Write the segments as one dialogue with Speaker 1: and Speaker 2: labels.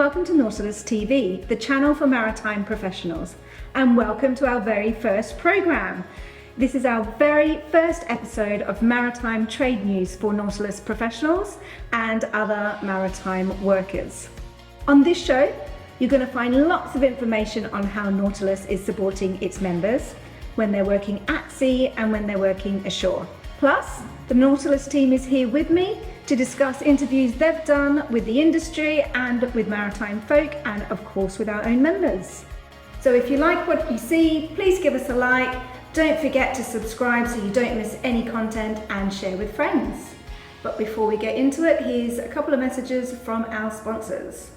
Speaker 1: welcome to Nautilus TV, the channel for maritime professionals, and welcome to our very first programme. This is our very first episode of maritime trade news for Nautilus professionals and other maritime workers. On this show, you're going to find lots of information on how Nautilus is supporting its members when they're working at sea and when they're working ashore. Plus, the Nautilus team is here with me to discuss interviews they've done with the industry and with maritime folk and of course with our own members. So if you like what you see, please give us a like. Don't forget to subscribe so you don't miss any content and share with friends. But before we get into it, here's a couple of messages from our sponsors.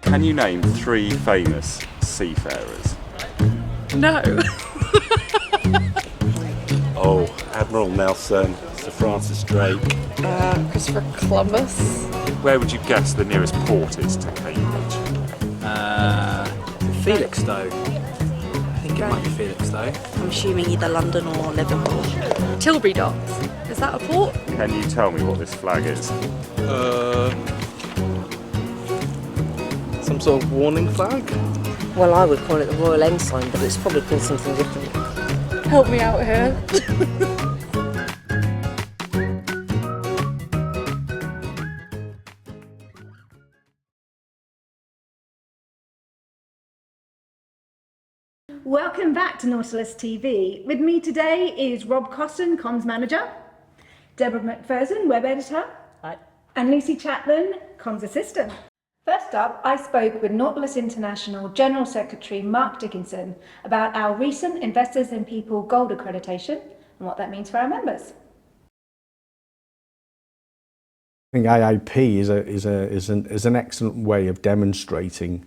Speaker 2: Can you name 3 famous seafarers?
Speaker 3: No.
Speaker 4: Oh, Admiral Nelson, Sir Francis Drake.
Speaker 3: Christopher Columbus.
Speaker 2: Where would you guess the nearest port is to Cambridge?
Speaker 5: Felixstowe. I think it might be Felixstowe.
Speaker 6: I'm assuming either London or Liverpool.
Speaker 3: Tilbury Docks. Is that a port?
Speaker 2: Can you tell me what this flag is?
Speaker 5: Some sort of warning flag?
Speaker 6: Well, I would call it the Royal Ensign, but it's probably called something different.
Speaker 3: Help me out here.
Speaker 1: Welcome back to Nautilus TV. With me today is Rob Coston, Comms Manager, Deborah McPherson, Web Editor,
Speaker 6: Hi.
Speaker 1: and Lucy Chaplin, Comms Assistant. First up, I spoke with Nautilus International General Secretary Mark Dickinson about our recent Investors in People Gold accreditation and what that means for our members.
Speaker 4: I think IIP is an excellent way of demonstrating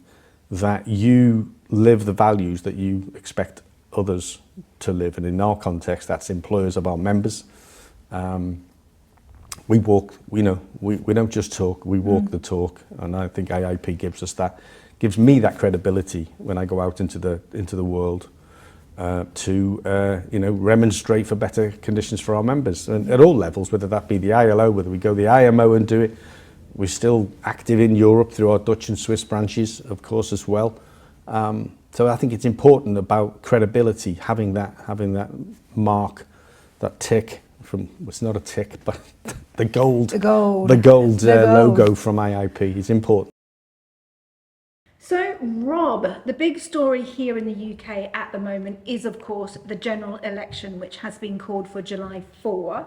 Speaker 4: that you live the values that you expect others to live, and in our context, that's employers of our members. We don't just talk, we walk the talk, and I think IIP gives me that credibility when I go out into the world to remonstrate for better conditions for our members, and at all levels, whether that be the ILO, whether we go the IMO and do it. We're still active in Europe through our Dutch and Swiss branches, of course, as well. So I think it's important about credibility, having that mark, that tick. It's not a tick, but the gold logo from IIP is important.
Speaker 1: So, Rob, the big story here in the UK at the moment is, of course, the general election, which has been called for July 4.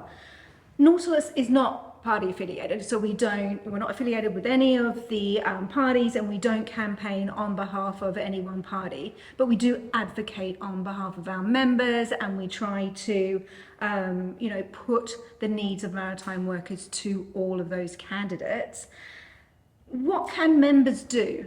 Speaker 1: Nautilus is not party affiliated, so we're not affiliated with any of the parties, and we don't campaign on behalf of any one party, but we do advocate on behalf of our members, and we try to put the needs of maritime workers to all of those candidates. What can members do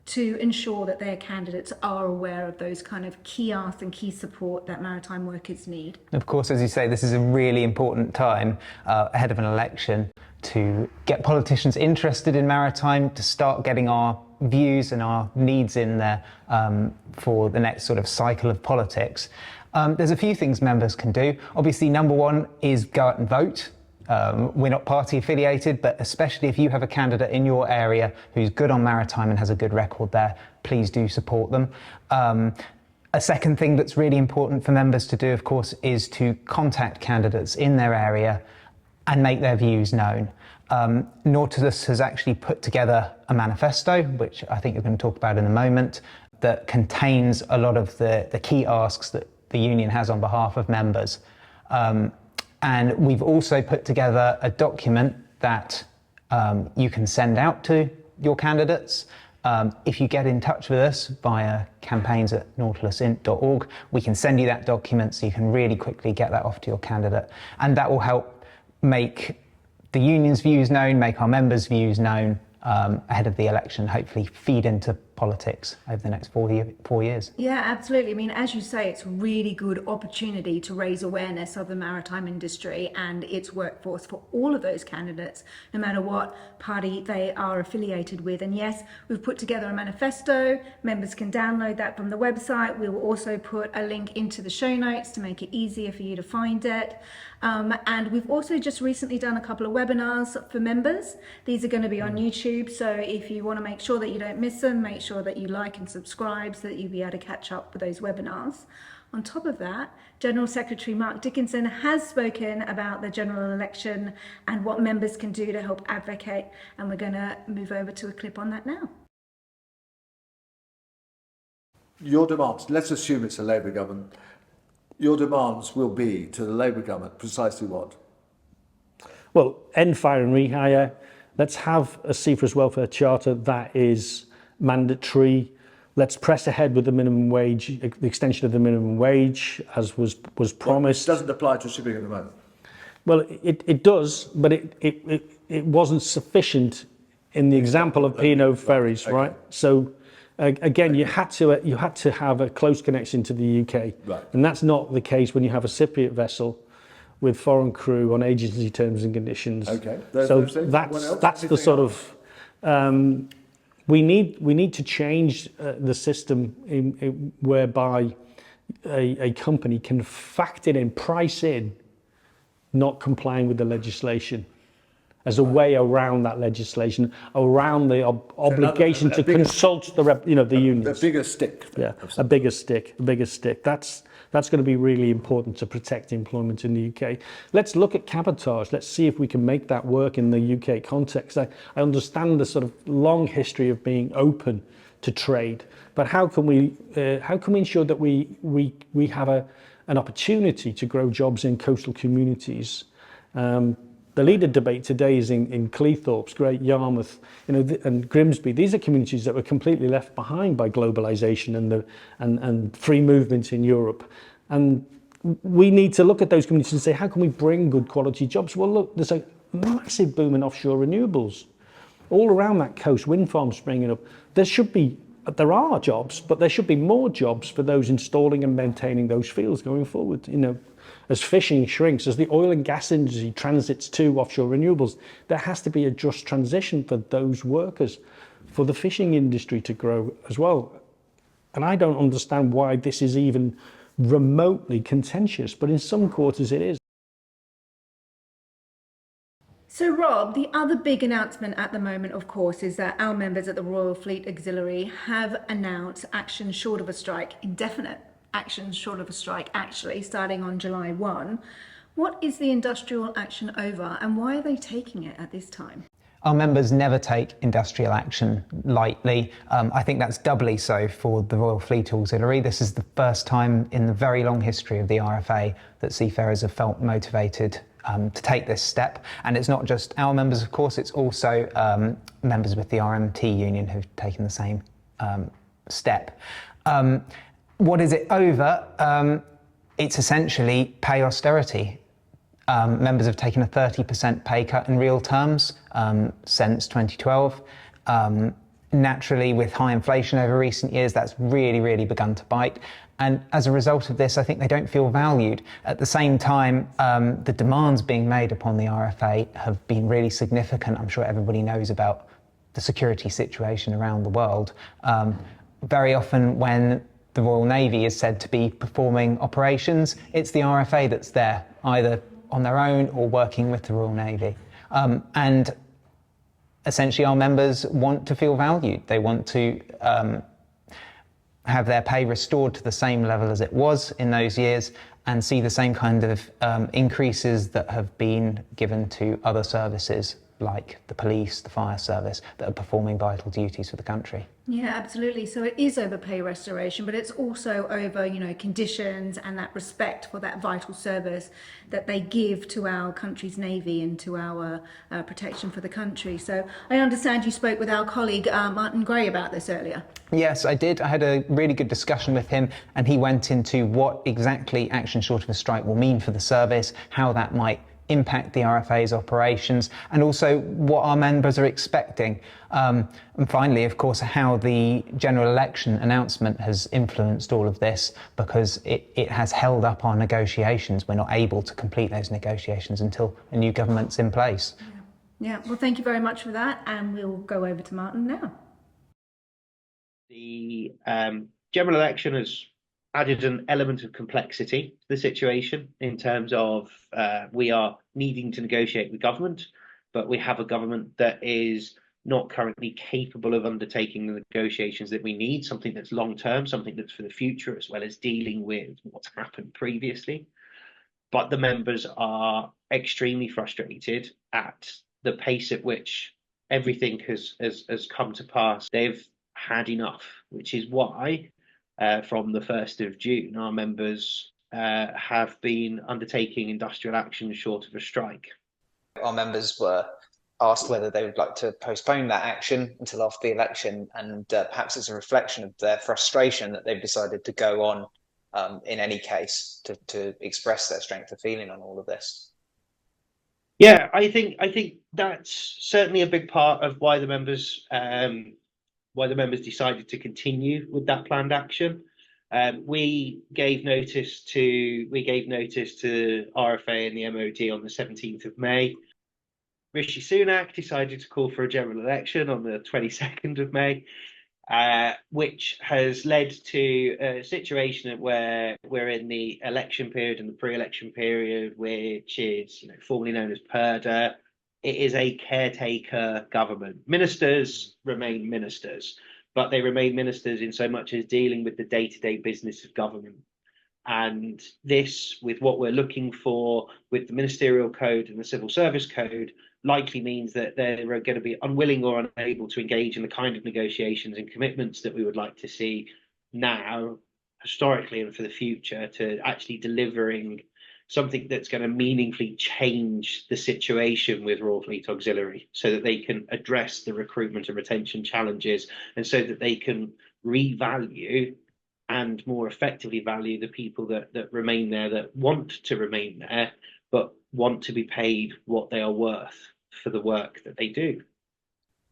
Speaker 1: to ensure that their candidates are aware of those kind of key asks and key support that maritime workers need?
Speaker 7: Of course, as you say, this is a really important time ahead of an election to get politicians interested in maritime, to start getting our views and our needs in there for the next sort of cycle of politics. There's a few things members can do. Obviously, number one is go out and vote. We're not party affiliated, but especially if you have a candidate in your area who's good on maritime and has a good record there, please do support them. A second thing that's really important for members to do, of course, is to contact candidates in their area and make their views known. Nautilus has actually put together a manifesto, which I think you're going to talk about in a moment, that contains a lot of the key asks that the union has on behalf of members. And we've also put together a document that you can send out to your candidates. If you get in touch with us via campaigns@nautilusint.org, we can send you that document so you can really quickly get that off to your candidate. And that will help make the union's views known, make our members' views known ahead of the election, hopefully feed into politics over the next 4 years.
Speaker 1: Yeah, absolutely. I mean, as you say, it's a really good opportunity to raise awareness of the maritime industry and its workforce for all of those candidates, no matter what party they are affiliated with. And yes, we've put together a manifesto. Members can download that from the website. We will also put a link into the show notes to make it easier for you to find it. And we've also just recently done a couple of webinars for members. These are going to be on YouTube, so if you want to make sure that you don't miss them, make sure that you like and subscribe so that you'll be able to catch up with those webinars. On top of that, General Secretary Mark Dickinson has spoken about the general election and what members can do to help advocate, and we're going to move over to a clip on that now.
Speaker 8: Your demands, let's assume it's a Labour government, your demands will be to the Labour government precisely what?
Speaker 9: Well, end fire and rehire. Let's have a Seafarers Welfare Charter that is mandatory. Let's press ahead with the minimum wage, the extension of the minimum wage, as was promised.
Speaker 8: Well, it doesn't apply to shipping at the moment.
Speaker 9: Well, it does, but it wasn't sufficient in the example of P&O ferries,
Speaker 8: okay.
Speaker 9: right? So again, you had to have a close connection to the UK,
Speaker 8: right.
Speaker 9: And that's not the case when you have a Cypriot vessel with foreign crew on agency terms and conditions.
Speaker 8: Okay.
Speaker 9: So that's the sort of we need to change the system whereby a company can factor in, price in, not complying with the legislation as a way around that legislation, around the obligation to consult the unions.
Speaker 8: A bigger stick.
Speaker 9: Yeah, a bigger stick. That's going to be really important to protect employment in the UK. Let's look at cabotage. Let's see if we can make that work in the UK context. I understand the sort of long history of being open to trade, but how can we ensure that we have an opportunity to grow jobs in coastal communities? The leader debate today is in Cleethorpes, Great Yarmouth, and Grimsby. These are communities that were completely left behind by globalisation and free movement in Europe. And we need to look at those communities and say, how can we bring good quality jobs? Well, look, there's a massive boom in offshore renewables. All around that coast, wind farms springing up. There are jobs, but there should be more jobs for those installing and maintaining those fields going forward. As fishing shrinks, as the oil and gas industry transits to offshore renewables, there has to be a just transition for those workers, for the fishing industry to grow as well. And I don't understand why this is even remotely contentious, but in some quarters it is.
Speaker 1: So Rob, the other big announcement at the moment, of course, is that our members at the Royal Fleet Auxiliary have announced action short of a strike, indefinite action short of a strike, actually, starting on July 1. What is the industrial action over, and why are they taking it at this time?
Speaker 7: Our members never take industrial action lightly. I think that's doubly so for the Royal Fleet Auxiliary. This is the first time in the very long history of the RFA that seafarers have felt motivated to take this step. And it's not just our members, of course, it's also members with the RMT union who've taken the same step. What is it over? It's essentially pay austerity. Members have taken a 30% pay cut in real terms since 2012. Naturally, with high inflation over recent years, that's really begun to bite. And as a result of this, I think they don't feel valued. At the same time, the demands being made upon the RFA have been really significant. I'm sure everybody knows about the security situation around the world. Very often when the Royal Navy is said to be performing operations, it's the RFA that's there, either on their own or working with the Royal Navy. And essentially our members want to feel valued. They want to have their pay restored to the same level as it was in those years and see the same kind of increases that have been given to other services like the police, the fire service, that are performing vital duties for the country.
Speaker 1: Yeah, absolutely. So it is over pay restoration, but it's also over, conditions and that respect for that vital service that they give to our country's Navy and to our protection for the country. So I understand you spoke with our colleague Martin Gray about this earlier.
Speaker 7: Yes, I did. I had a really good discussion with him, and he went into what exactly action short of a strike will mean for the service, how that might impact the RFA's operations, and also what our members are expecting. And finally, of course, how the general election announcement has influenced all of this, because it has held up our negotiations. We're not able to complete those negotiations until a new government's in place.
Speaker 1: Yeah, well, thank you very much for that, and we'll go over to Martin now.
Speaker 10: The general election has added an element of complexity to the situation in terms of we are needing to negotiate with government, but we have a government that is not currently capable of undertaking the negotiations that we need, something that's long term, something that's for the future, as well as dealing with what's happened previously. But the members are extremely frustrated at the pace at which everything has come to pass. They've had enough, which is why from the 1st of June, our members have been undertaking industrial action short of a strike.
Speaker 7: Our members were asked whether they would like to postpone that action until after the election, and perhaps it's a reflection of their frustration that they've decided to go on in any case to express their strength of feeling on all of this.
Speaker 10: Yeah, I think that's certainly a big part of why the members decided to continue with that planned action. We gave notice to RFA and the MOD on the 17th of May. Rishi Sunak decided to call for a general election on the 22nd of May, which has led to a situation where we're in the election period and the pre-election period, which is formerly known as PERDA. It is a caretaker government. Ministers remain ministers, but they remain ministers in so much as dealing with the day-to-day business of government. And this, with what we're looking for with the Ministerial Code and the Civil Service Code, likely means that they're going to be unwilling or unable to engage in the kind of negotiations and commitments that we would like to see now, historically, and for the future, to actually delivering something that's going to meaningfully change the situation with Royal Fleet Auxiliary, so that they can address the recruitment and retention challenges, and so that they can revalue and more effectively value the people that remain there, that want to remain there, but want to be paid what they are worth for the work that they do.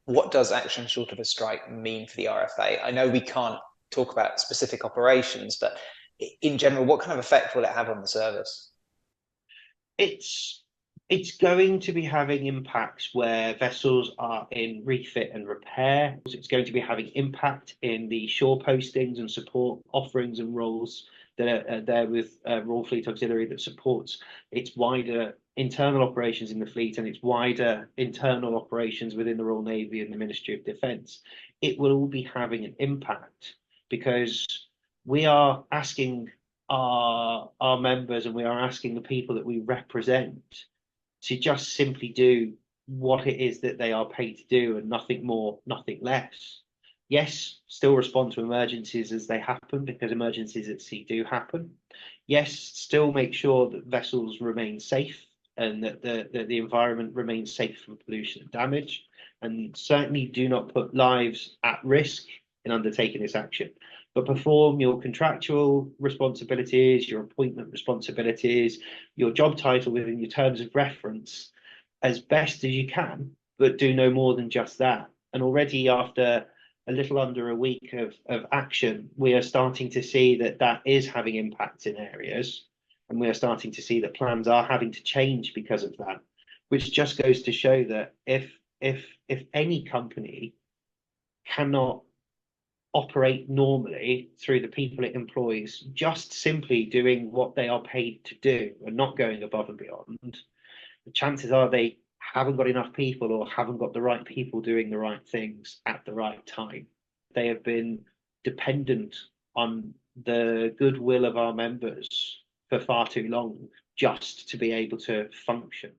Speaker 7: What does action short of a strike mean for the RFA? I know we can't talk about specific operations, but in general, what kind of effect will it have on the service?
Speaker 10: It's going to be having impacts where vessels are in refit and repair. It's going to be having impact in the shore postings and support offerings and roles that are there with Royal Fleet Auxiliary, that supports its wider internal operations in the fleet and its wider internal operations within the Royal Navy and the Ministry of Defence. It will all be having an impact, because we are asking our members, and we are asking the people that we represent, to just simply do what it is that they are paid to do, and nothing more, nothing less. Yes, still respond to emergencies as they happen, because emergencies at sea do happen. Yes, still make sure that vessels remain safe and that the environment remains safe from pollution and damage, and certainly do not put lives at risk in undertaking this action. But perform your contractual responsibilities, your appointment responsibilities, your job title within your terms of reference as best as you can, but do no more than just that. And already, after a little under a week of action, we are starting to see that is having impacts in areas, and we are starting to see that plans are having to change because of that, which just goes to show that if any company cannot operate normally through the people it employs, just simply doing what they are paid to do and not going above and beyond, the chances are they haven't got enough people, or haven't got the right people doing the right things at the right time. They have been dependent on the goodwill of our members for far too long just to be able to function.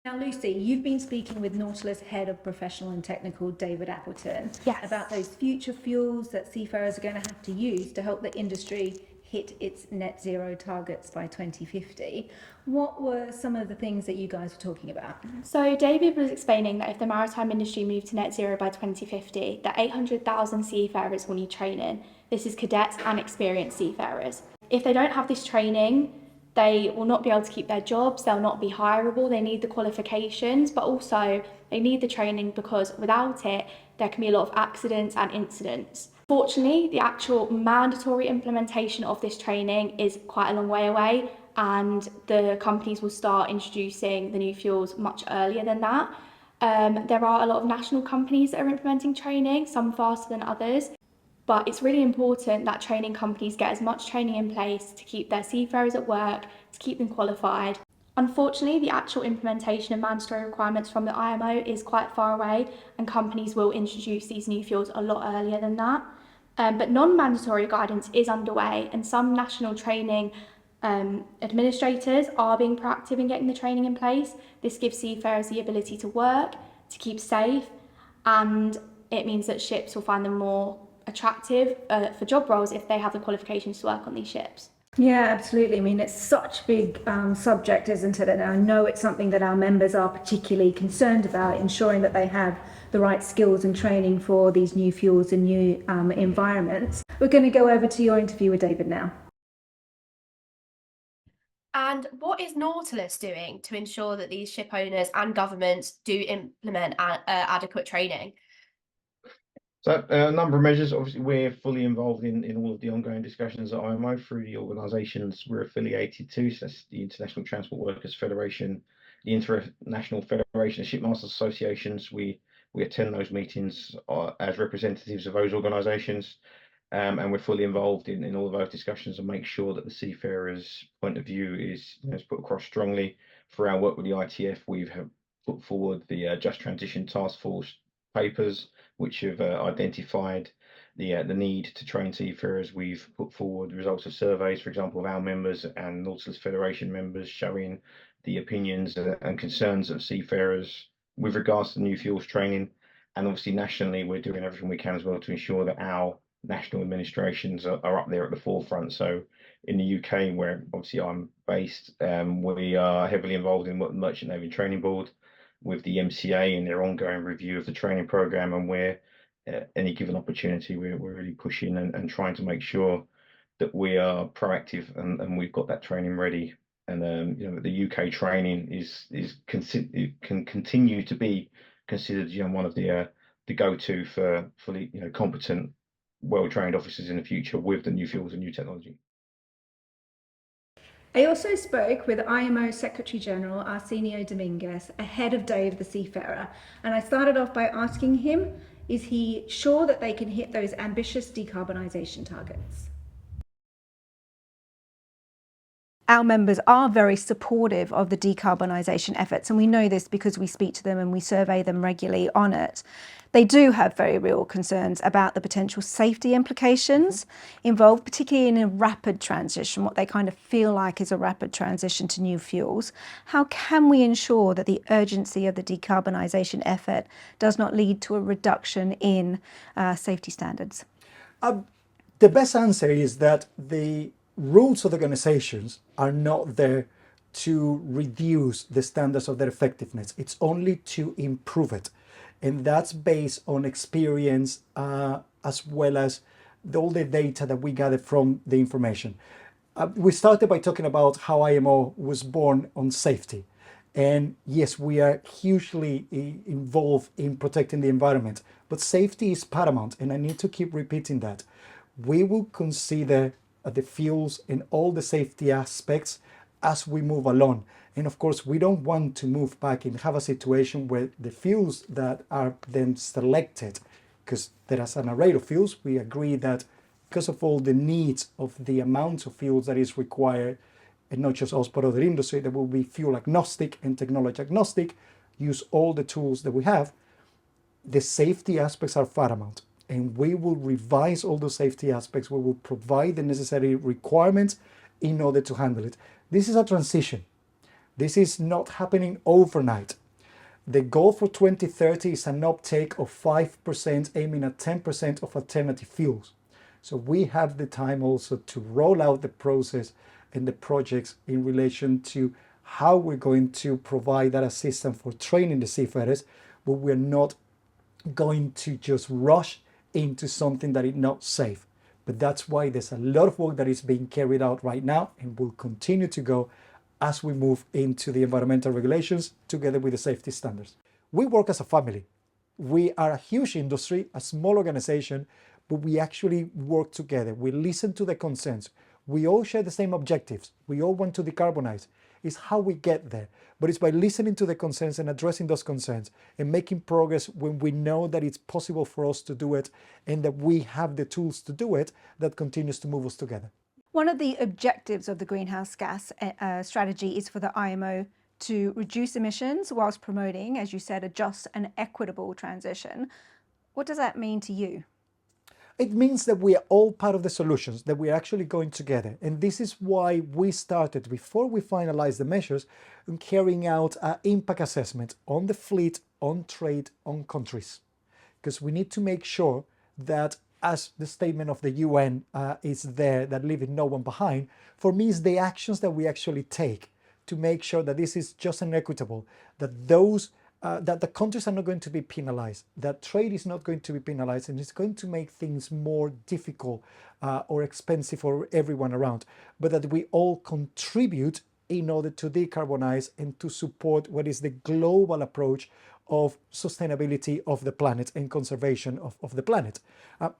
Speaker 1: Now, Lucy, you've been speaking with Nautilus Head of Professional and Technical, David Appleton, about those future fuels that seafarers are going to have to use to help the industry hit its net zero targets by 2050. What were some of the things that you guys were talking about?
Speaker 11: So David was explaining that if the maritime industry moved to net zero by 2050, that 800,000 seafarers will need training. This is cadets and experienced seafarers. If they don't have this training, they will not be able to keep their jobs, they'll not be hireable, they need the qualifications, but also they need the training because without it, there can be a lot of accidents and incidents. Fortunately, the actual mandatory implementation of this training is quite a long way away, and the companies will start introducing the new fuels much earlier than that. There are a lot of national companies that are implementing training, some faster than others. But it's really important that training companies get as much training in place to keep their seafarers at work, to keep them qualified. Unfortunately, the actual implementation of mandatory requirements from the IMO is quite far away, and companies will introduce these new fuels a lot earlier than that. But non-mandatory guidance is underway, and some national training administrators are being proactive in getting the training in place. This gives seafarers the ability to work, to keep safe, and it means that ships will find them more attractive for job roles if they have the qualifications to work on these ships.
Speaker 1: Yeah, absolutely. I mean, it's such a big subject, isn't it? And I know it's something that our members are particularly concerned about, ensuring that they have the right skills and training for these new fuels and new environments. We're going to go over to your interview with David now.
Speaker 12: And what is Nautilus doing to ensure that these ship owners and governments do implement adequate training?
Speaker 13: So a number of measures. Obviously, we're fully involved in all of the ongoing discussions at IMO through the organisations we're affiliated to. So that's the International Transport Workers Federation, the International Federation of Shipmasters Associations. We attend those meetings as representatives of those organisations, and we're fully involved in all of those discussions and make sure that the seafarers' point of view is put across strongly. For our work with the ITF, we've put forward the Just Transition Task Force papers, which have identified the need to train seafarers. We've put forward the results of surveys, for example, of our members and Nautilus Federation members, showing the opinions and concerns of seafarers with regards to new fuels training. And obviously nationally, we're doing everything we can as well to ensure that our national administrations are up there at the forefront. So in the UK, where obviously I'm based, we are heavily involved in what the Merchant Navy Training Board with the MCA and their ongoing review of the training program, and where any given opportunity we're really pushing and trying to make sure that we are proactive and we've got that training ready. And the UK training can continue to be considered one of the go-to for fully competent, well-trained officers in the future with the new fuels and new technology.
Speaker 1: I also spoke with IMO Secretary General Arsenio Dominguez ahead of Day of the Seafarer, and I started off by asking him, is he sure that they can hit those ambitious decarbonisation targets? Our members are very supportive of the decarbonisation efforts, and we know this because we speak to them and we survey them regularly on it. They do have very real concerns about the potential safety implications involved, particularly in a rapid transition, what they kind of feel like is a rapid transition to new fuels. How can we ensure that the urgency of the decarbonisation effort does not lead to a reduction in safety standards?
Speaker 14: The best answer is that the rules of organizations are not there to reduce the standards of their effectiveness. It's only to improve it. And that's based on experience as well as all the data that we gather from the information. We started by talking about how IMO was born on safety. And yes, we are hugely involved in protecting the environment, but safety is paramount, and I need to keep repeating that. We will consider the fuels and all the safety aspects as we move along. And of course, we don't want to move back and have a situation where the fuels that are then selected, because there is an array of fuels, we agree that because of all the needs of the amount of fuels that is required, and not just us, but other industry, that will be fuel agnostic and technology agnostic, use all the tools that we have. The safety aspects are paramount, and we will revise all those safety aspects. We will provide the necessary requirements in order to handle it. This is a transition. This is not happening overnight. The goal for 2030 is an uptake of 5%, aiming at 10% of alternative fuels. So we have the time also to roll out the process and the projects in relation to how we're going to provide that assistance for training the seafarers, but we're not going to just rush into something that is not safe. But that's why there's a lot of work that is being carried out right now and will continue to go as we move into the environmental regulations together with the safety standards. We work as a family. We are a huge industry, a small organization, but we actually work together. We listen to the concerns. We all share the same objectives. We all want to decarbonize. It's how we get there. But it's by listening to the concerns and addressing those concerns and making progress when we know that it's possible for us to do it and that we have the tools to do it that continues to move us together.
Speaker 1: One of the objectives of the greenhouse gas strategy is for the IMO to reduce emissions whilst promoting, as you said, a just and equitable transition. What does that mean to you?
Speaker 14: It means that we are all part of the solutions, that we are actually going together. And this is why we started, before we finalized the measures, in carrying out an impact assessment on the fleet, on trade, on countries. Because we need to make sure that, as the statement of the UN is there, that leaving no one behind, for me is the actions that we actually take to make sure that this is just and equitable, that that the countries are not going to be penalized, that trade is not going to be penalized, and it's going to make things more difficult or expensive for everyone around, but that we all contribute in order to decarbonize and to support what is the global approach of sustainability of the planet and conservation of the planet.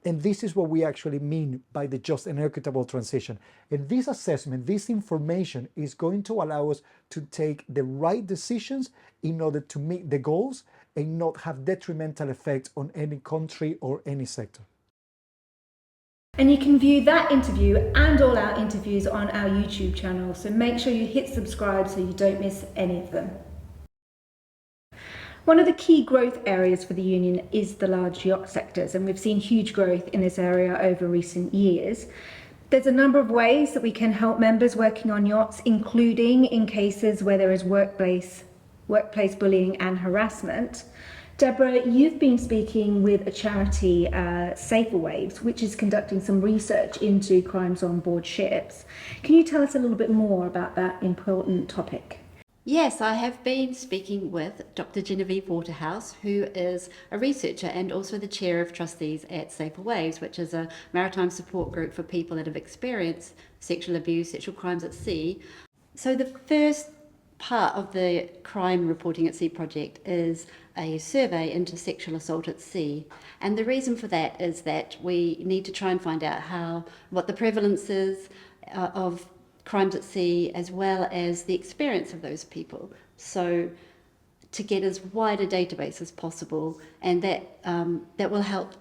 Speaker 14: And this is what we actually mean by the just and equitable transition. And this assessment, this information is going to allow us to take the right decisions in order to meet the goals and not have detrimental effects on any country or any sector.
Speaker 1: And you can view that interview and all our interviews on our YouTube channel, so make sure you hit subscribe so you don't miss any of them. One of the key growth areas for the union is the large yacht sectors, and we've seen huge growth in this area over recent years. There's a number of ways that we can help members working on yachts, including in cases where there is workplace bullying and harassment. Deborah, you've been speaking with a charity, Safer Waves, which is conducting some research into crimes on board ships. Can you tell us a little bit more about that important topic?
Speaker 15: Yes, I have been speaking with Dr. Genevieve Waterhouse, who is a researcher and also the chair of trustees at Safer Waves, which is a maritime support group for people that have experienced sexual abuse, sexual crimes at sea. So the first part of the Crime Reporting at Sea project is a survey into sexual assault at sea. And the reason for that is that we need to try and find out what the prevalence is of crimes at sea, as well as the experience of those people. So to get as wide a database as possible, and that will help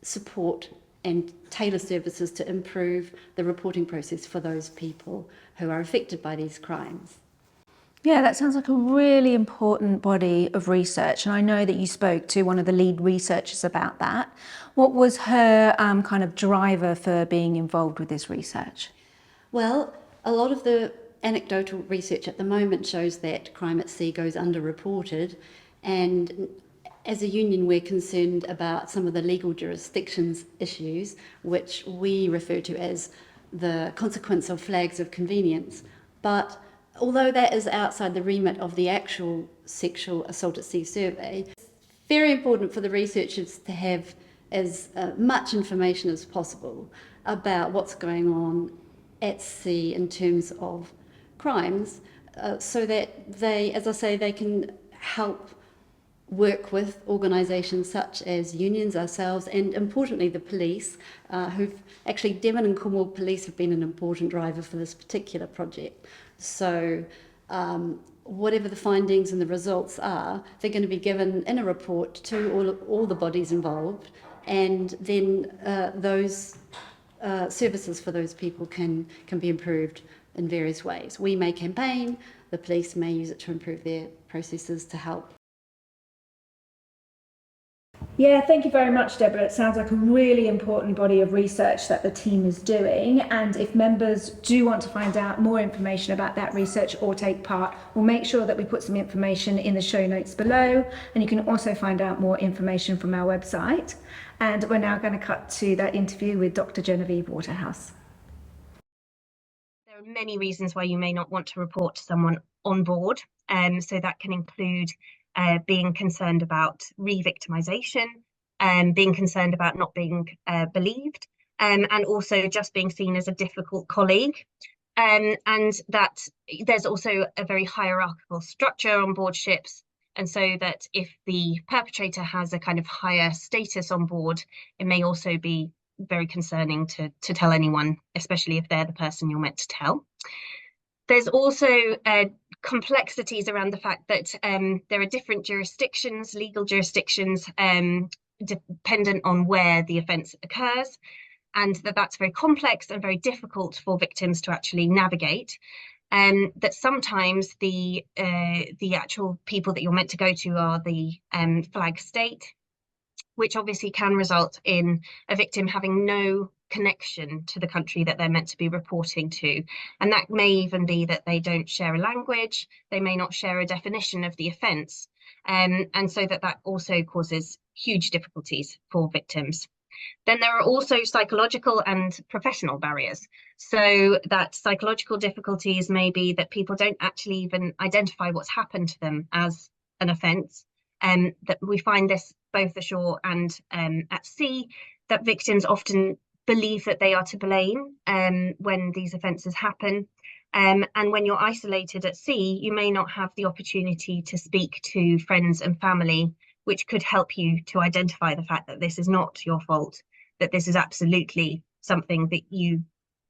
Speaker 15: support and tailor services to improve the reporting process for those people who are affected by these crimes.
Speaker 1: Yeah, that sounds like a really important body of research, and I know that you spoke to one of the lead researchers about that. What was her kind of driver for being involved with this research?
Speaker 15: Well, a lot of the anecdotal research at the moment shows that crime at sea goes underreported, and as a union we're concerned about some of the legal jurisdictions issues, which we refer to as the consequence of flags of convenience. But although that is outside the remit of the actual sexual assault at sea survey, it's very important for the researchers to have as much information as possible about what's going on at sea in terms of crimes, so that they, as I say, they can help work with organisations such as unions, ourselves, and importantly the police, who've actually, Devon and Cornwall Police have been an important driver for this particular project. So whatever the findings and the results are, they're going to be given in a report to all the bodies involved, and then those services for those people can be improved in various ways. We may campaign, the police may use it to improve their processes to help.
Speaker 1: Yeah, thank you very much, Deborah. It sounds like a really important body of research that the team is doing. And if members do want to find out more information about that research or take part, we'll make sure that we put some information in the show notes below. And you can also find out more information from our website. And we're now going to cut to that interview with Dr. Genevieve Waterhouse.
Speaker 16: There are many reasons why you may not want to report to someone on board. So that can include being concerned about re-victimization, being concerned about not being believed, and also just being seen as a difficult colleague. And that there's also a very hierarchical structure on board ships. And so that if the perpetrator has a kind of higher status on board, it may also be very concerning to tell anyone, especially if they're the person you're meant to tell. There's also complexities around the fact that there are different jurisdictions, legal jurisdictions, dependent on where the offence occurs, and that's very complex and very difficult for victims to actually navigate. That sometimes the actual people that you're meant to go to are the flag state, which obviously can result in a victim having no connection to the country that they're meant to be reporting to. And that may even be that they don't share a language, they may not share a definition of the offence. And so that also causes huge difficulties for victims. Then there are also psychological and professional barriers. So that psychological difficulties may be that people don't actually even identify what's happened to them as an offence. That we find this both ashore and at sea, that victims often believe that they are to blame when these offences happen. And when you're isolated at sea, you may not have the opportunity to speak to friends and family, which could help you to identify the fact that this is not your fault, that this is absolutely something that you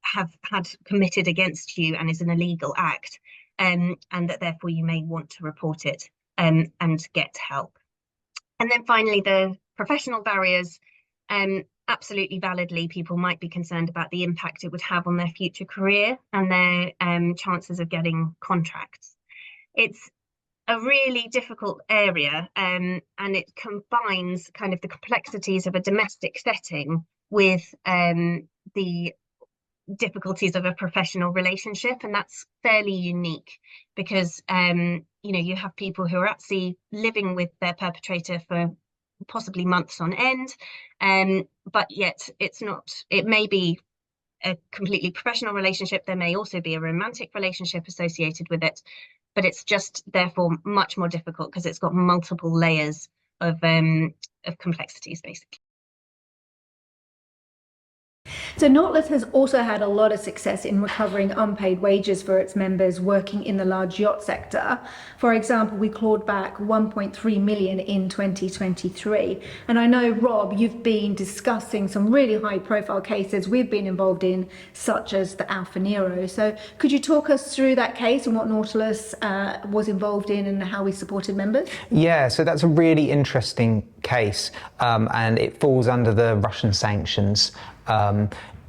Speaker 16: have had committed against you and is an illegal act, and that therefore you may want to report it and get help. And then finally, the professional barriers. Absolutely validly, people might be concerned about the impact it would have on their future career and their chances of getting contracts. It's a really difficult area, and it combines kind of the complexities of a domestic setting with the difficulties of a professional relationship, and that's fairly unique because you have people who are at sea living with their perpetrator for possibly months on end, but yet it may be a completely professional relationship. There may also be a romantic relationship associated with it, but it's just therefore much more difficult because it's got multiple layers of complexities, basically.
Speaker 1: So Nautilus has also had a lot of success in recovering unpaid wages for its members working in the large yacht sector. For example, we clawed back 1.3 million in 2023. And I know, Rob, you've been discussing some really high profile cases we've been involved in, such as the Alfa Nero. So could you talk us through that case and what Nautilus was involved in and how we supported members?
Speaker 7: Yeah, so that's a really interesting case, and it falls under the Russian sanctions.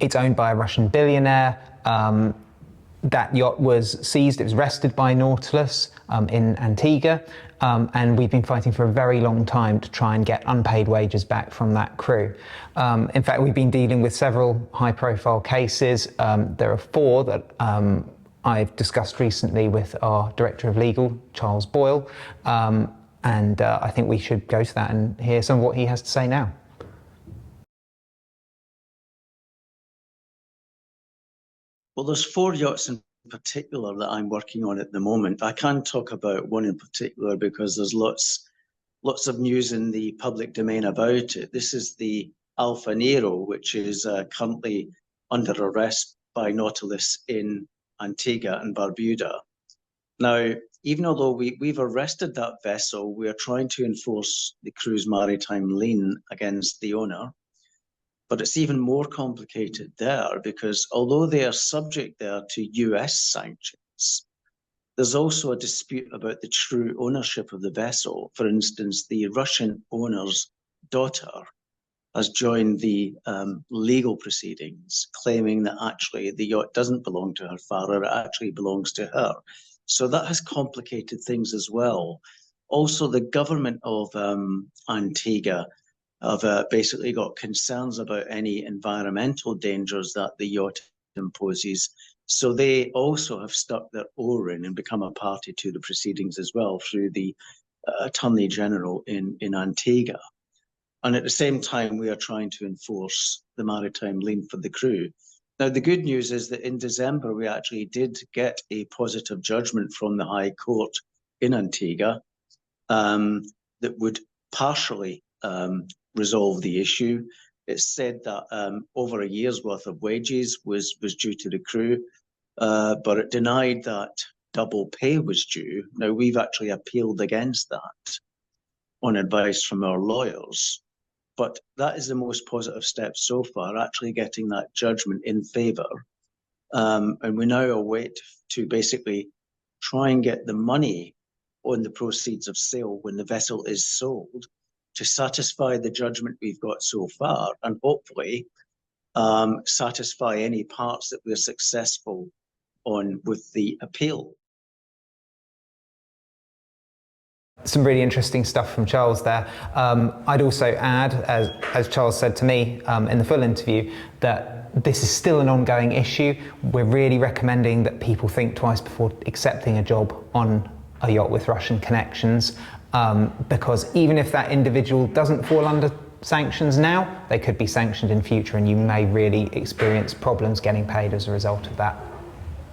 Speaker 7: It's owned by a Russian billionaire. That yacht was seized, it was arrested by Nautilus in Antigua, and we've been fighting for a very long time to try and get unpaid wages back from that crew. In fact, we've been dealing with several high-profile cases. There are 4 that I've discussed recently with our Director of Legal, Charles Boyle, and I think we should go to that and hear some of what he has to say now.
Speaker 17: Well, there's 4 yachts in particular that I'm working on at the moment. I can't talk about one in particular because there's lots of news in the public domain about it. This is the Alfa Nero, which is currently under arrest by Nautilus in Antigua and Barbuda. Now, even although we've arrested that vessel, we are trying to enforce the crew's maritime lien against the owner. But it's even more complicated there because although they are subject there to US sanctions, there's also a dispute about the true ownership of the vessel. For instance, the Russian owner's daughter has joined the legal proceedings, claiming that actually the yacht doesn't belong to her father, it actually belongs to her. So that has complicated things as well. Also, the government of Antigua have basically got concerns about any environmental dangers that the yacht imposes. So they also have stuck their oar in and become a party to the proceedings as well through the Attorney General in Antigua. And at the same time, we are trying to enforce the maritime lien for the crew. Now, the good news is that in December, we actually did get a positive judgment from the High Court in Antigua that would partially resolve the issue. It's said that over a year's worth of wages was due to the crew, but it denied that double pay was due. Now, we've actually appealed against that on advice from our lawyers, but that is the most positive step so far, actually getting that judgment in favour. And we now await to basically try and get the money on the proceeds of sale when the vessel is sold to satisfy the judgment we've got so far, and hopefully satisfy any parts that we're successful on with the appeal.
Speaker 7: Some really interesting stuff from Charles there. I'd also add, as Charles said to me in the full interview, that this is still an ongoing issue. We're really recommending that people think twice before accepting a job on a yacht with Russian connections, because even if that individual doesn't fall under sanctions now, they could be sanctioned in future, and you may really experience problems getting paid as a result of that.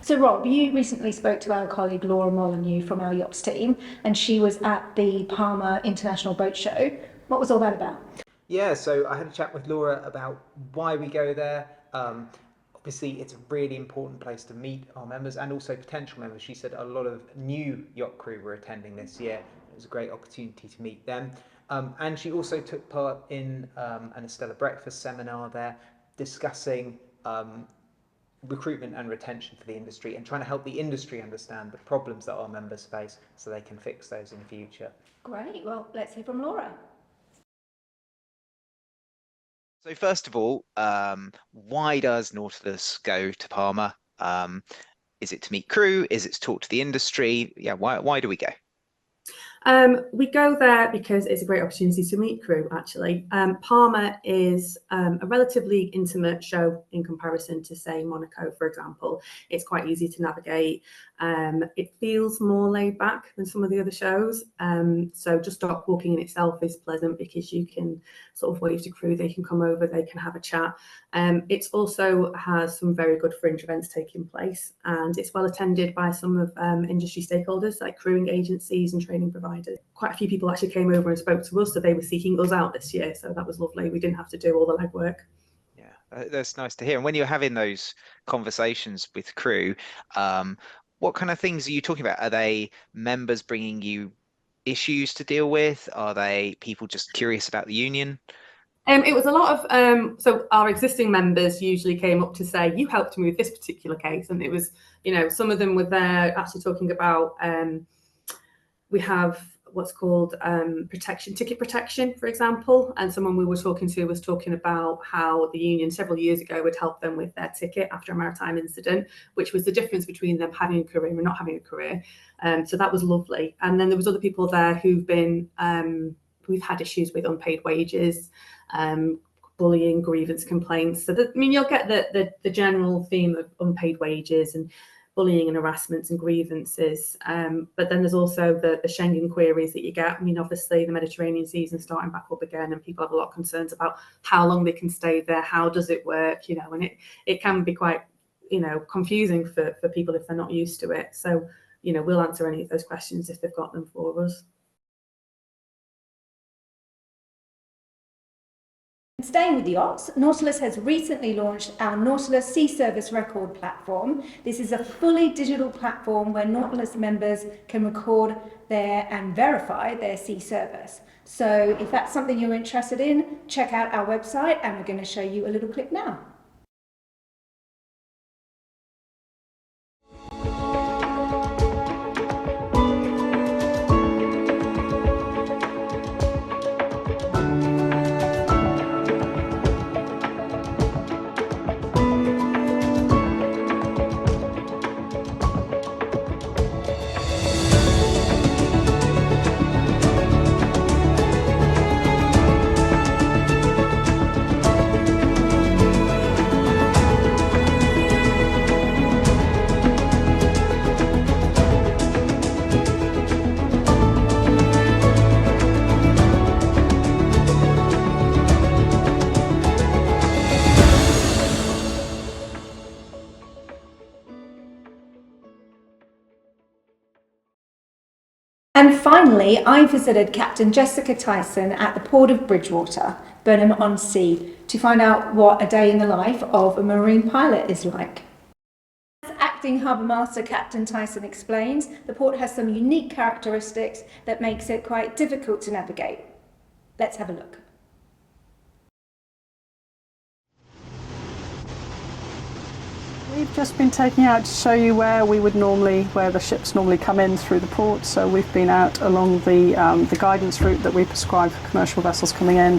Speaker 1: So Rob, you recently spoke to our colleague Laura Molyneux from our yachts team, and she was at the Palma International Boat Show. What was all that about?
Speaker 7: Yeah, so I had a chat with Laura about why we go there. Obviously, it's a really important place to meet our members and also potential members. She said a lot of new yacht crew were attending this year. It was a great opportunity to meet them. And she also took part in an Estella Breakfast seminar there, discussing recruitment and retention for the industry and trying to help the industry understand the problems that our members face so they can fix those in the future. Great, well, let's hear from Laura.
Speaker 18: So first of all, why does Nautilus go to Palma? Is it to meet crew? Is it to talk to the industry? Yeah, why do we go?
Speaker 19: We go there because it's a great opportunity to meet crew, actually. Palma is a relatively intimate show in comparison to, say, Monaco, for example. It's quite easy to navigate. It feels more laid back than some of the other shows. So just dock walking in itself is pleasant because you can sort of wave to crew, they can come over, they can have a chat. It also has some very good fringe events taking place, and it's well attended by some of industry stakeholders like crewing agencies and training providers. Quite a few people actually came over and spoke to us, so they were seeking us out this year, so that was lovely. We didn't have to do all the legwork.
Speaker 18: Yeah, that's nice to hear. And when you're having those conversations with crew, what kind of things are you talking about? Are they members bringing you issues to deal with? Are they people just curious about the union?
Speaker 19: It was a lot of, so our existing members usually came up to say, you helped me with this particular case. And it was, you know, some of them were there actually talking about, we have what's called ticket protection, for example. And someone we were talking to was talking about how the union several years ago would help them with their ticket after a maritime incident, which was the difference between them having a career and not having a career. So that was lovely. And then there was other people there who've been, we've had issues with unpaid wages, bullying, grievance complaints. So I mean, you'll get the general theme of unpaid wages and bullying and harassments and grievances. But then there's also the Schengen queries that you get. I mean, obviously the Mediterranean season is starting back up again, and people have a lot of concerns about how long they can stay there, how does it work, you know, and it can be quite, you know, confusing for people if they're not used to it. So, you know, we'll answer any of those questions if they've got them for us.
Speaker 1: Staying with yachts, Nautilus has recently launched our Nautilus Sea Service Record platform. This is a fully digital platform where Nautilus members can record and verify their sea service. So if that's something you're interested in, check out our website, and we're going to show you a little clip now. And finally, I visited Captain Jessica Tyson at the Port of Bridgewater. Burnham-on-Sea, to find out what a day in the life of a marine pilot is like. As Acting Harbour Master Captain Tyson explains, the port has some unique characteristics that makes it quite difficult to navigate. Let's have a look.
Speaker 20: We've just been taking out to show you where the ships normally come in through the port. So we've been out along the guidance route that we prescribe for commercial vessels coming in,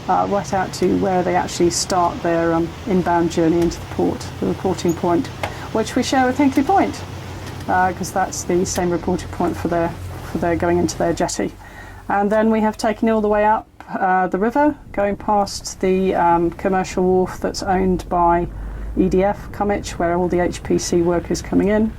Speaker 20: right out to where they actually start their inbound journey into the port, the reporting point, which we share with Hinkley Point, because that's the same reporting point for their going into their jetty. And then we have taken it all the way up the river, going past the commercial wharf that's owned by EDF, Cummich, where all the HPC work is coming in,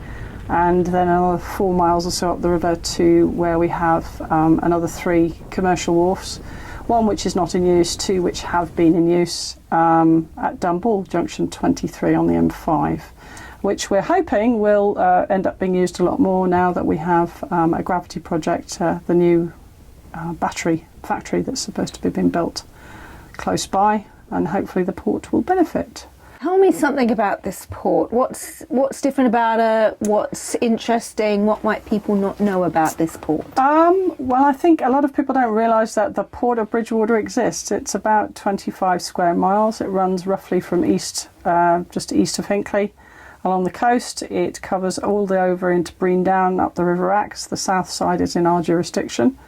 Speaker 20: and then another 4 miles or so up the river to where we have another 3 commercial wharfs, one which is not in use, 2 which have been in use at Dunball Junction 23 on the M5, which we're hoping will end up being used a lot more now that we have a gravity project, the new battery factory that's supposed to be being built close by, and hopefully the port will benefit.
Speaker 21: Tell me something about this port. What's different about it? What's interesting? What might people not know about this port?
Speaker 20: Well, I think a lot of people don't realise that the port of Bridgwater exists. It's about 25 square miles. It runs roughly from just east of Hinkley along the coast. It covers all the over into Breandown, up the River Axe. The south side is in our jurisdiction.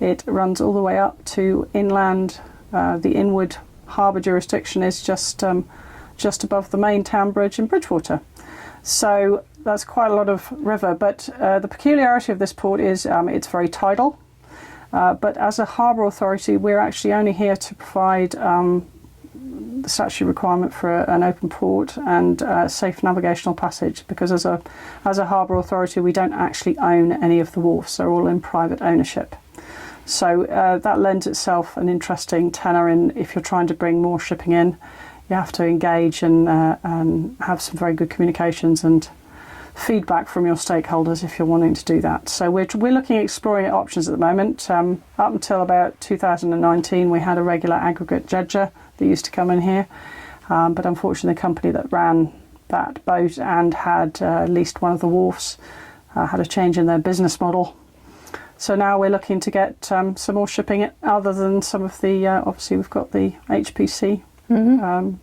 Speaker 20: It runs all the way up to inland. The inward harbour jurisdiction is just above the main town bridge in Bridgwater. So that's quite a lot of river, but the peculiarity of this port is it's very tidal, but as a harbour authority we're actually only here to provide the statutory requirement for an open port and safe navigational passage, because as a harbour authority we don't actually own any of the wharfs, they're all in private ownership. So that lends itself an interesting tenor in if you're trying to bring more shipping in. You have to engage and have some very good communications and feedback from your stakeholders if you're wanting to do that. So we're looking at exploring options at the moment. Up until about 2019 we had a regular aggregate dredger that used to come in here, but unfortunately the company that ran that boat and had leased one of the wharfs had a change in their business model. So now we're looking to get some more shipping other than some of the, obviously we've got the HPC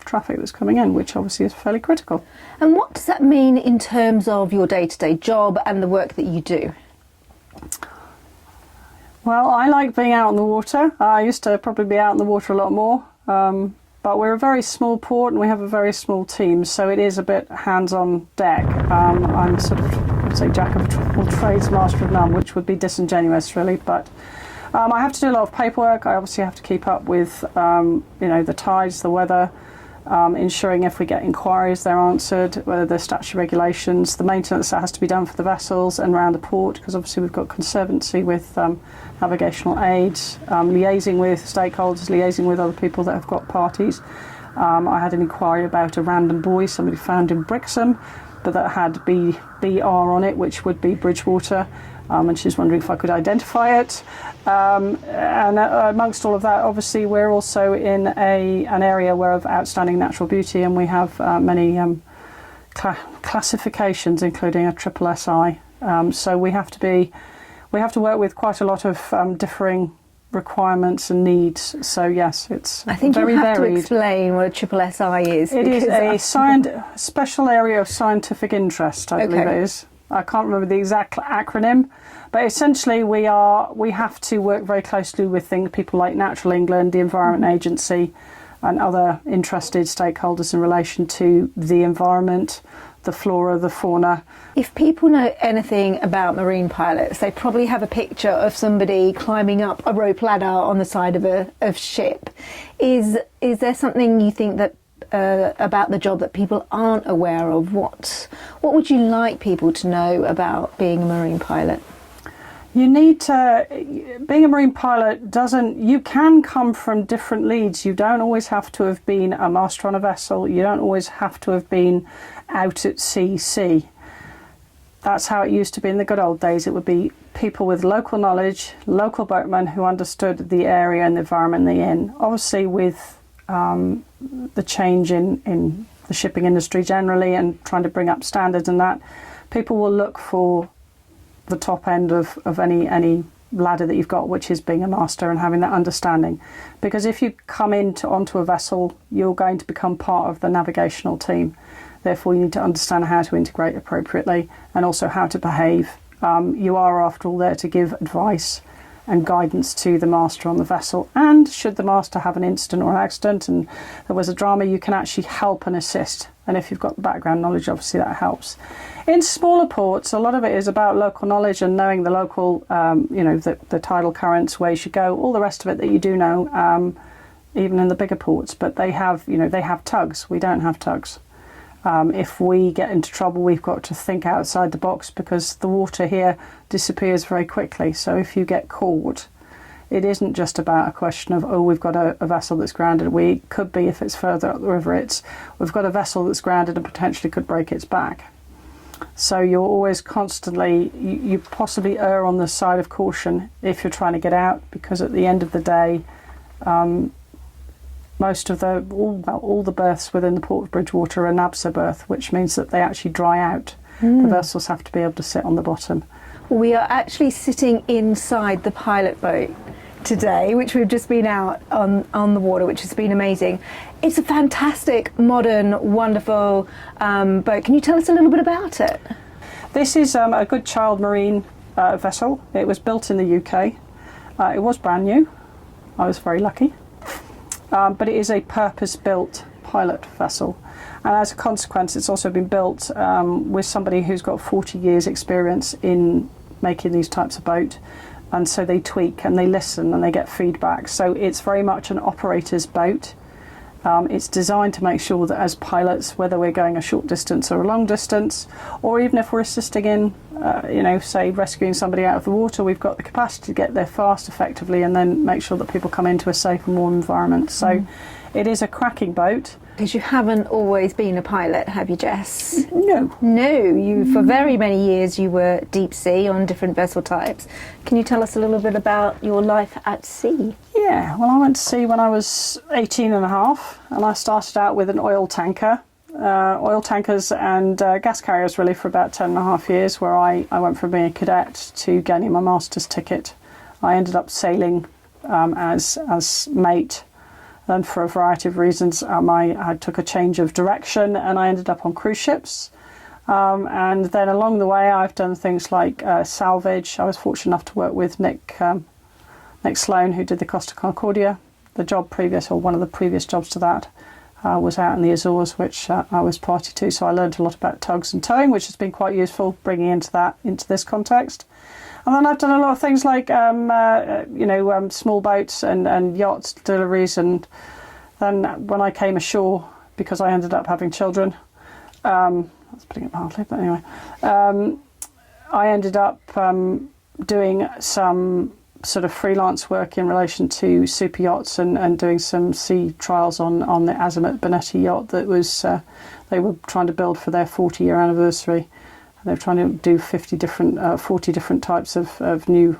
Speaker 20: traffic that's coming in, which obviously is fairly critical.
Speaker 21: And what does that mean in terms of your day-to-day job and the work that you do?
Speaker 20: Well, I like being out on the water. I used to probably be out on the water a lot more, but we're a very small port and we have a very small team, so it is a bit hands-on deck. I'm sort of, I would say, jack of all trades, master of none, which would be disingenuous really, but I have to do a lot of paperwork. I obviously have to keep up with the tides, the weather, ensuring if we get inquiries they're answered, whether there's statutory regulations, the maintenance that has to be done for the vessels and around the port, because obviously we've got conservancy with navigational aids, liaising with stakeholders, liaising with other people that have got parties. I had an inquiry about a random buoy somebody found in Brixham, but that had BR on it, which would be Bridgwater. And she's wondering if I could identify it. And amongst all of that, obviously, we're also in an area where of outstanding natural beauty, and we have many classifications, including a SSSI. So we have to work with quite a lot of differing requirements and needs. So yes, it's
Speaker 21: I think
Speaker 20: very
Speaker 21: you have
Speaker 20: varied.
Speaker 21: to explain what a SSSI is.
Speaker 20: It is a special area of scientific interest, I believe it is. I can't remember the exact acronym, but essentially we have to work very closely with people like Natural England, the Environment Agency, and other interested stakeholders in relation to the environment, the flora, the fauna.
Speaker 21: If people know anything about marine pilots, they probably have a picture of somebody climbing up a rope ladder on the side of a ship. Is there something you think that about the job that people aren't aware of? What would you like people to know about being a marine pilot?
Speaker 20: You need to, being a marine pilot you can come from different leads. You don't always have to have been a master on a vessel. You don't always have to have been out at sea. That's how it used to be in the good old days. It would be people with local knowledge, local boatmen who understood the area and the environment they're in. Obviously, with the change in the shipping industry generally and trying to bring up standards and that, people will look for the top end of any ladder that you've got, which is being a master and having that understanding. Because if you come onto a vessel, you're going to become part of the navigational team. Therefore, you need to understand how to integrate appropriately and also how to behave. You are, after all, there to give advice and guidance to the master on the vessel. And should the master have an incident or an accident and there was a drama, you can actually help and assist. And if you've got background knowledge, obviously that helps. In smaller ports, a lot of it is about local knowledge and knowing the local, the tidal currents, where you should go, all the rest of it that you do know, even in the bigger ports. But they have tugs. We don't have tugs. If we get into trouble, we've got to think outside the box because the water here disappears very quickly. So if you get caught, it isn't just about a question of, we've got a vessel that's grounded. We could be, if it's further up the river, we've got a vessel that's grounded and potentially could break its back. So you're always constantly, you possibly err on the side of caution if you're trying to get out, because at the end of the day, most of all the berths within the Port of Bridgwater are NABSA berth, which means that they actually dry out. The vessels have to be able to sit on the bottom.
Speaker 21: We are actually sitting inside the pilot boat today, which we've just been out on the water, which has been amazing. It's a fantastic, modern, wonderful boat. Can you tell us a little bit about it?
Speaker 20: This is a Good Child Marine vessel. It was built in the UK. It was brand new. I was very lucky. But it is a purpose-built pilot vessel. And as a consequence, it's also been built with somebody who's got 40 years experience in making these types of boat. And so they tweak and they listen and they get feedback. So it's very much an operator's boat. It's designed to make sure that as pilots, whether we're going a short distance or a long distance, or even if we're assisting in, say rescuing somebody out of the water, we've got the capacity to get there fast, effectively, and then make sure that people come into a safe and warm environment. So it is a cracking boat.
Speaker 21: Because you haven't always been a pilot, have you, Jess?
Speaker 20: No.
Speaker 21: No, for very many years you were deep sea on different vessel types. Can you tell us a little bit about your life at sea?
Speaker 20: Yeah, well, I went to sea when I was 18 and a half, and I started out with an oil tanker. Oil tankers and gas carriers really for about 10 and a half years, where I went from being a cadet to gaining my master's ticket. I ended up sailing as mate. Then for a variety of reasons, I took a change of direction and I ended up on cruise ships. And then along the way, I've done things like salvage. I was fortunate enough to work with Nick Sloan, who did the Costa Concordia. The job previous, or one of the previous jobs to that, was out in the Azores, which I was party to. So I learned a lot about tugs and towing, which has been quite useful bringing into this context. And then I've done a lot of things like, small boats and yachts, deliveries. And then when I came ashore, because I ended up having children, that's putting it mildly, but anyway, I ended up doing some sort of freelance work in relation to super yachts and doing some sea trials on the Azimuth Bonetti yacht that was they were trying to build for their 40-year anniversary. They were trying to do 40 different types of new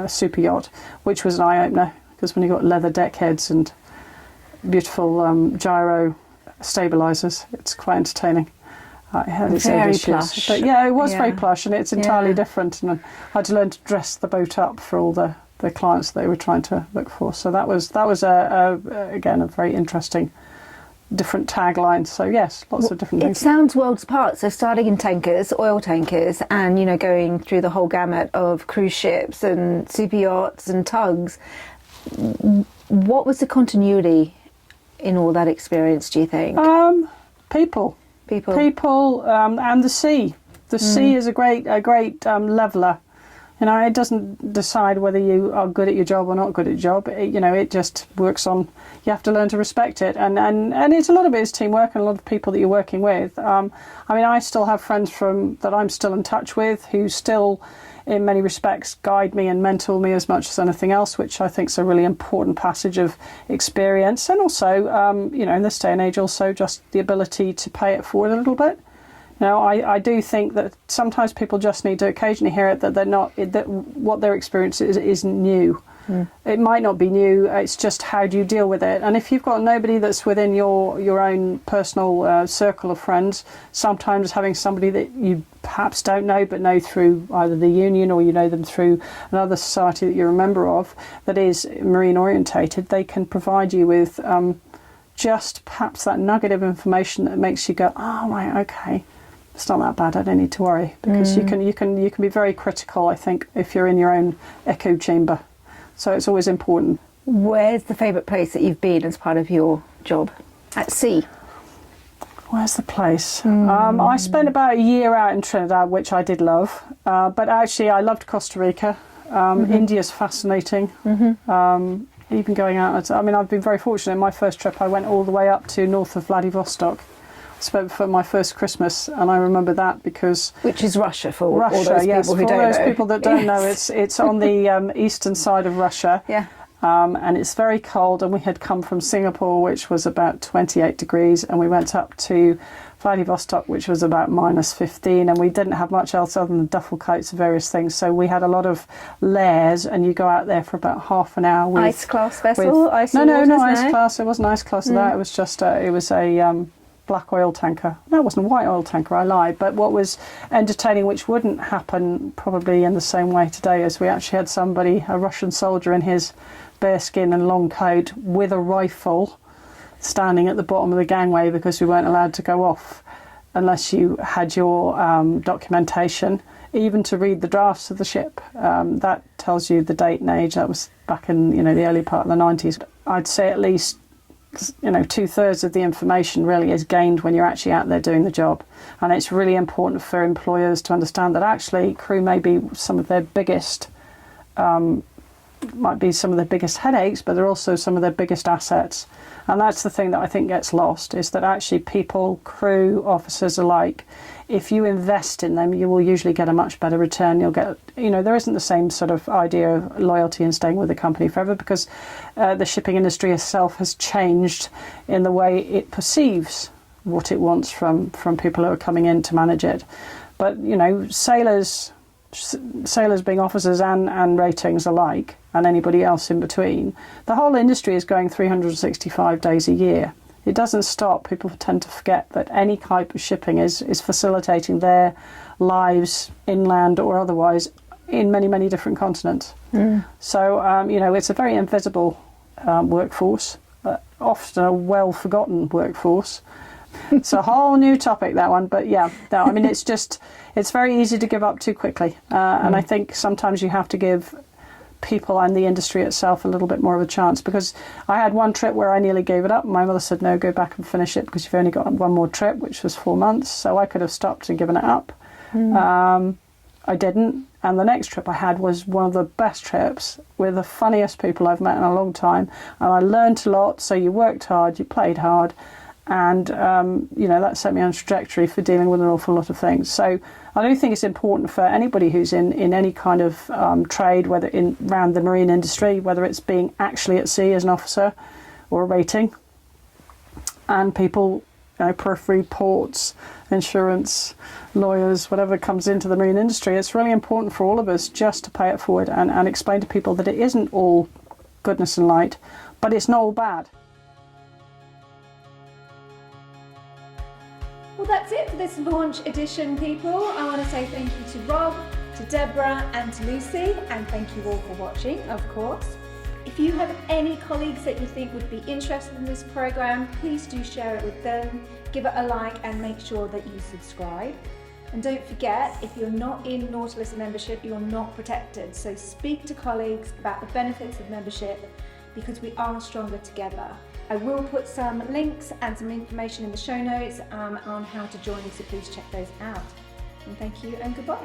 Speaker 20: super yacht, which was an eye-opener, because when you've got leather deck heads and beautiful gyro stabilisers, it's quite entertaining. It had its own issues.
Speaker 21: Plush.
Speaker 20: But yeah, it was very plush, and it's entirely different. And I had to learn to dress the boat up for all the clients they were trying to look for. So that was again a very interesting, different tagline. So yes, lots of different things.
Speaker 21: It sounds worlds apart. So starting in tankers, oil tankers, and going through the whole gamut of cruise ships and super yachts and tugs. What was the continuity in all that experience, do you think?
Speaker 20: People, and the sea. The sea is a great leveler. It doesn't decide whether you are good at your job or not good at your job. It just works on. You have to learn to respect it, and it's a lot of it is teamwork and a lot of people that you're working with. I still have friends that I'm still in touch with who still, in many respects, guide me and mentor me as much as anything else, which I think is a really important passage of experience. And also, in this day and age, also just the ability to pay it forward a little bit. Now, I do think that sometimes people just need to occasionally hear it, that they're not, that what their experience isn't new. It might not be new, it's just how do you deal with it. And if you've got nobody that's within your own personal circle of friends, sometimes having somebody that you perhaps don't know but know through either the union or you know them through another society that you're a member of that is marine orientated, they can provide you with just perhaps that nugget of information that makes you go, oh right, okay, it's not that bad, I don't need to worry. Because you can be very critical, I think, if you're in your own echo chamber. So it's always important.
Speaker 21: Where's the favourite place that you've been as part of your job at sea?
Speaker 20: Where's the place? I spent about a year out in Trinidad, which I did love. But actually, I loved Costa Rica. India's fascinating. Even going out, I mean, I've been very fortunate. In my first trip, I went all the way up to north of Vladivostok. Spent for my first Christmas, and I remember that because
Speaker 21: which is Russia for all those people who don't know.
Speaker 20: For those people that don't know, it's on the eastern side of Russia.
Speaker 21: Yeah.
Speaker 20: And it's very cold, and we had come from Singapore, which was about 28 degrees, and we went up to Vladivostok, which was about -15, and we didn't have much else other than duffel coats and various things. So we had a lot of layers, and you go out there for about half an hour with
Speaker 21: ice class vessel.
Speaker 20: No ice class. It wasn't ice class of that. It was just it was a black oil tanker. No, it wasn't a white oil tanker, I lied. But what was entertaining, which wouldn't happen probably in the same way today, is we actually had somebody, a Russian soldier in his bearskin and long coat with a rifle standing at the bottom of the gangway because we weren't allowed to go off unless you had your documentation, even to read the drafts of the ship. That tells you the date and age. That was back in the early part of the 90s. I'd say at least 2/3 of the information really is gained when you're actually out there doing the job. And it's really important for employers to understand that actually crew may be some of their biggest might be some of their biggest headaches, but they're also some of their biggest assets. And that's the thing that I think gets lost, is that actually people, crew, officers alike, if you invest in them, you will usually get a much better return. You'll get, there isn't the same sort of idea of loyalty and staying with the company forever, because the shipping industry itself has changed in the way it perceives what it wants from people who are coming in to manage it. But, sailors being officers and ratings alike, and anybody else in between, the whole industry is going 365 days a year. It doesn't stop. People tend to forget that any type of shipping is facilitating their lives, inland or otherwise, in many, many different continents. So, it's a very invisible workforce, often a well-forgotten workforce. It's a whole new topic, that one, but it's very easy to give up too quickly. And I think sometimes you have to give people and the industry itself a little bit more of a chance, because I had one trip where I nearly gave it up. My mother said, no, go back and finish it because you've only got one more trip, which was 4 months. So I could have stopped and given it up. I didn't. And the next trip I had was one of the best trips with the funniest people I've met in a long time. And I learned a lot. So you worked hard, you played hard. And, that set me on a trajectory for dealing with an awful lot of things. So I do think it's important for anybody who's in any kind of trade, whether around the marine industry, whether it's being actually at sea as an officer or a rating, and people, periphery, ports, insurance, lawyers, whatever comes into the marine industry, it's really important for all of us just to pay it forward and explain to people that it isn't all goodness and light, but it's not all bad.
Speaker 1: Well, that's it for this launch edition, people. I want to say thank you to Rob, to Deborah and to Lucy, and thank you all for watching, of course. If you have any colleagues that you think would be interested in this programme, please do share it with them, give it a like and make sure that you subscribe. And don't forget, if you're not in Nautilus membership, you're not protected. So speak to colleagues about the benefits of membership, because we are stronger together. I will put some links and some information in the show notes on how to join, so please check those out. And thank you and goodbye.